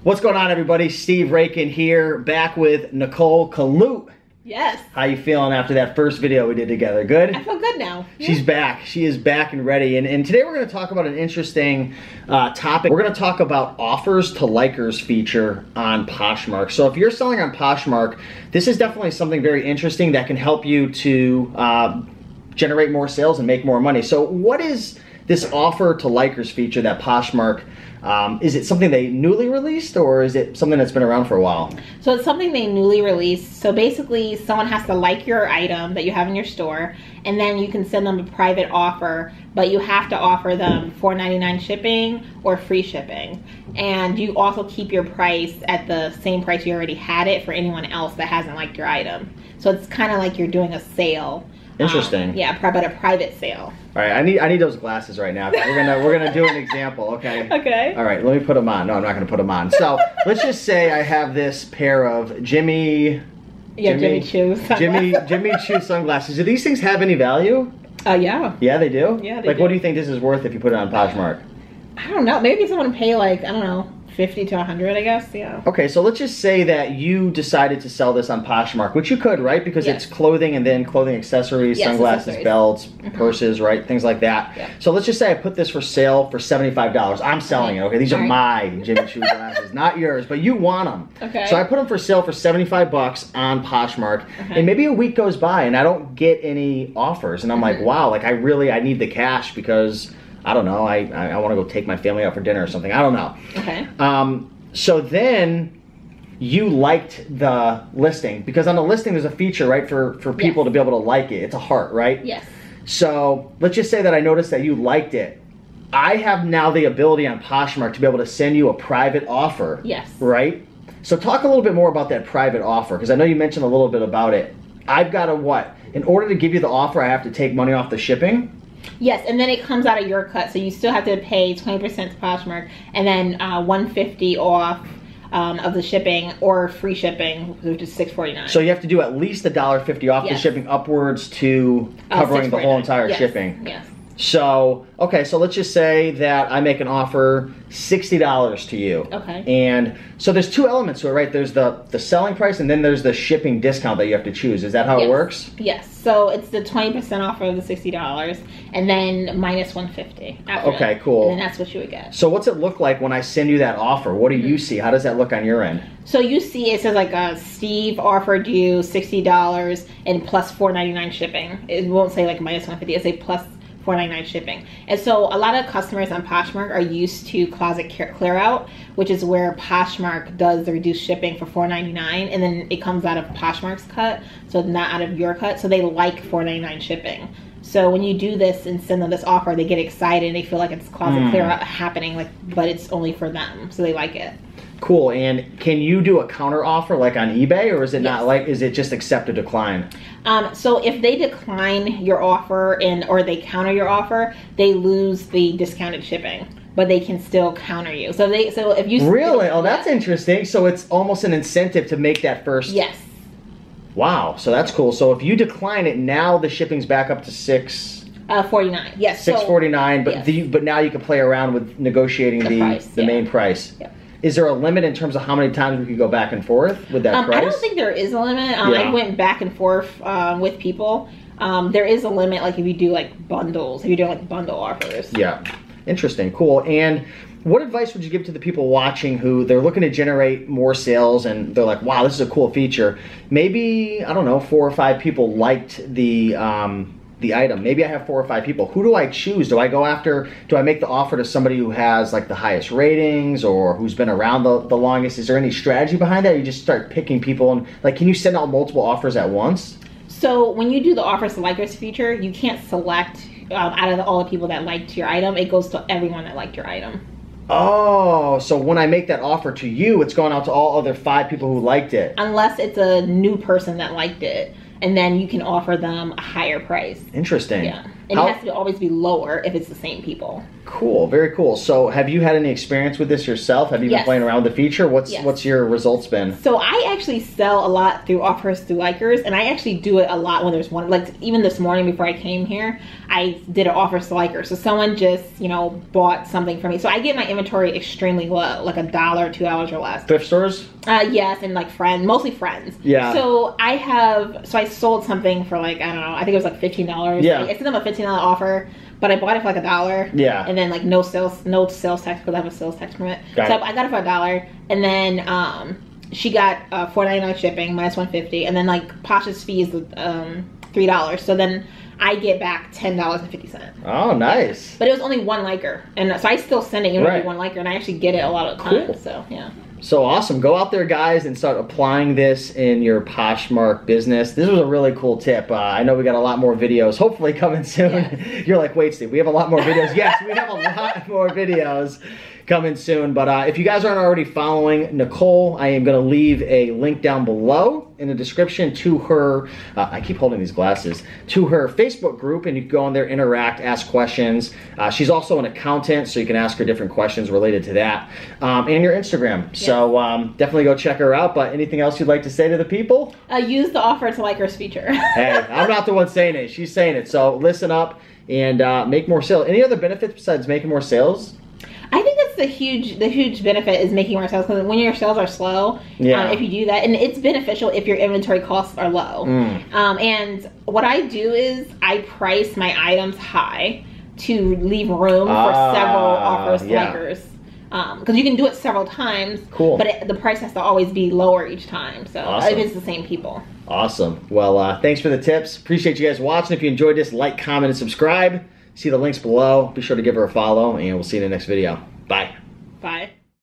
What's going on, everybody? Steve Raiken here, back with Nicole Kalute. Yes. How you feeling after that first video we did together? Good? I feel good now. She's back. She is back and ready. And today we're going to talk about an interesting topic. We're going to talk about offers to likers feature on Poshmark. So if you're selling on Poshmark, this is definitely something very interesting that can help you to generate more sales and make more money. So what is this offer to likers feature that Poshmark, is it something they newly released, or is it something that's been around for a while? So it's something they newly released. So basically someone has to like your item that you have in your store, and then you can send them a private offer, but you have to offer them $4.99 shipping or free shipping. And you also keep your price at the same price you already had it for anyone else that hasn't liked your item. So it's kind of like you're doing a sale. Interesting. Yeah, but a private sale. All right, I need those glasses right now. We're gonna do an example, okay? Okay. All right, let me put them on. No, I'm not gonna put them on. So let's just say I have this pair of Jimmy Choo sunglasses. Do these things have any value? Yeah. Yeah, they do. Yeah, they like, do. what do you think this is worth if you put it on Poshmark? I don't know. Maybe someone pay like, I don't know, 50 to 100, I guess. Yeah. Okay, so let's just say that you decided to sell this on Poshmark, which you could, right? Because Yes. it's clothing and then clothing accessories, Yes, sunglasses, accessories. belts, purses, right? Things like that. Yeah. So let's just say I put this for sale for $75. I'm selling it, okay? These are my Jimmy Choo glasses, not yours, but you want them. Okay. So I put them for sale for $75 on Poshmark, Okay. and maybe a week goes by and I don't get any offers, and I'm like, wow, like I need the cash because, I don't know, I want to go take my family out for dinner or something. I don't know. Okay. So then you liked the listing, because on the listing there's a feature, right, for people to be able to like it. It's a heart, right? Yes. So let's just say that I noticed that you liked it. I have now the ability on Poshmark to be able to send you a private offer. Yes. Right? So talk a little bit more about that private offer, because I know you mentioned a little bit about it. I've got to what? In order to give you the offer, I have to take money off the shipping? Yes, and then it comes out of your cut, so you still have to pay 20% to Poshmark, and then $150 off of the shipping, or free shipping, which is $6.49. So you have to do at least $1.50 off the Yes. shipping, upwards to covering the whole entire Yes. shipping. Yes. So, okay, so let's just say that I make an offer $60 to you. Okay. And so there's two elements to it, right? There's the selling price, and then there's the shipping discount that you have to choose. Is that how it works? Yes. So it's the 20% off of the $60, and then minus $150 after Okay, that. cool. And then that's what you would get. So what's it look like when I send you that offer? What do you see? How does that look on your end? So you see it says like Steve offered you $60 and plus $4.99 shipping. It won't say like minus $150. It'll say plus $4.99 shipping. And so a lot of customers on Poshmark are used to closet clear out, which is where Poshmark does the reduced shipping for $4.99, and then it comes out of Poshmark's cut, so not out of your cut. So they like $4.99 shipping. So when you do this and send them this offer, they get excited and they feel like it's closet clear out happening, like, but it's only for them, so they like it. Cool. And can you do a counter offer like on eBay, or is it not like, is it just accept or decline? So if they decline your offer or they counter your offer, they lose the discounted shipping, but they can still counter you. So if you really, oh, that's interesting. So it's almost an incentive to make that first. Yes. Wow. So that's cool. So if you decline it, now the shipping's back up to $49. Yes. $6.49, but yes. but now you can play around with negotiating the main price. Yep. Is there a limit in terms of how many times we could go back and forth with that price? I don't think there is a limit. I went back and forth with people. There is a limit, like if you do like bundles, if you're doing like bundle offers. Yeah. Interesting. Cool. And what advice would you give to the people watching who they're looking to generate more sales and they're like, wow, this is a cool feature. Maybe, I don't know, 4 or 5 people liked the item. Maybe I have 4 or 5 people. Who do I choose? Do I make the offer to somebody who has like the highest ratings or who's been around the longest? Is there any strategy behind that? Or you just start picking people, and like, can you send out multiple offers at once? So when you do the offers to likers feature, you can't select out of all the people that liked your item. It goes to everyone that liked your item. Oh, so when I make that offer to you, it's going out to all other 5 people who liked it. Unless it's a new person that liked it, and then you can offer them a higher price. Interesting. Yeah, and it has to always be lower if it's the same people. Cool, very cool. So have you had any experience with this yourself? Have you been playing around with the feature? What's your results been? So I actually sell a lot through offers through likers, and I actually do it a lot when there's one. Like even this morning before I came here, I did an offers to likers. So someone just, you know, bought something from me. So I get my inventory extremely low, like $1, $2 or less. Thrift stores? Yes, and like mostly friends. Yeah. So I sold something for like, I don't know, I think it was like $15. Yeah. I sent them a $15 offer, but I bought it for like $1. Yeah. And then like no sales tax because I have a sales tax permit. Got so it. I got it for $1, and then she got $4.99 shipping minus $1.50, and then like Posh's fee is $3. So then I get back $10.50. Oh, nice. But it was only one liker, and so I still send it even with one liker, and I actually get it a lot of the time. Cool. So yeah. So awesome. Go out there, guys, and start applying this in your Poshmark business. This was a really cool tip. I know we got a lot more videos hopefully coming soon. Yes. You're like, wait, Steve, we have a lot more videos. Yes, we have a lot more videos coming soon. But if you guys aren't already following Nicole, I am going to leave a link down below in the description to her, I keep holding these glasses, to her Facebook group, and you can go on there, interact, ask questions. She's also an accountant, so you can ask her different questions related to that, and your Instagram. Yes. So definitely go check her out. But anything else you'd like to say to the people? Use the offer to likers feature. Hey, I'm not the one saying it. She's saying it. So listen up and make more sales. Any other benefits besides making more sales? I think that's the huge benefit is making more sales, because when your sales are slow, if you do that, and it's beneficial if your inventory costs are low. And what I do is I price my items high to leave room for several offers to likers. Because you can do it several times, but the price has to always be lower each time. So if it's the same people. Awesome. Well, thanks for the tips. Appreciate you guys watching. If you enjoyed this, like, comment, and subscribe. See the links below. Be sure to give her a follow, and we'll see you in the next video. Bye.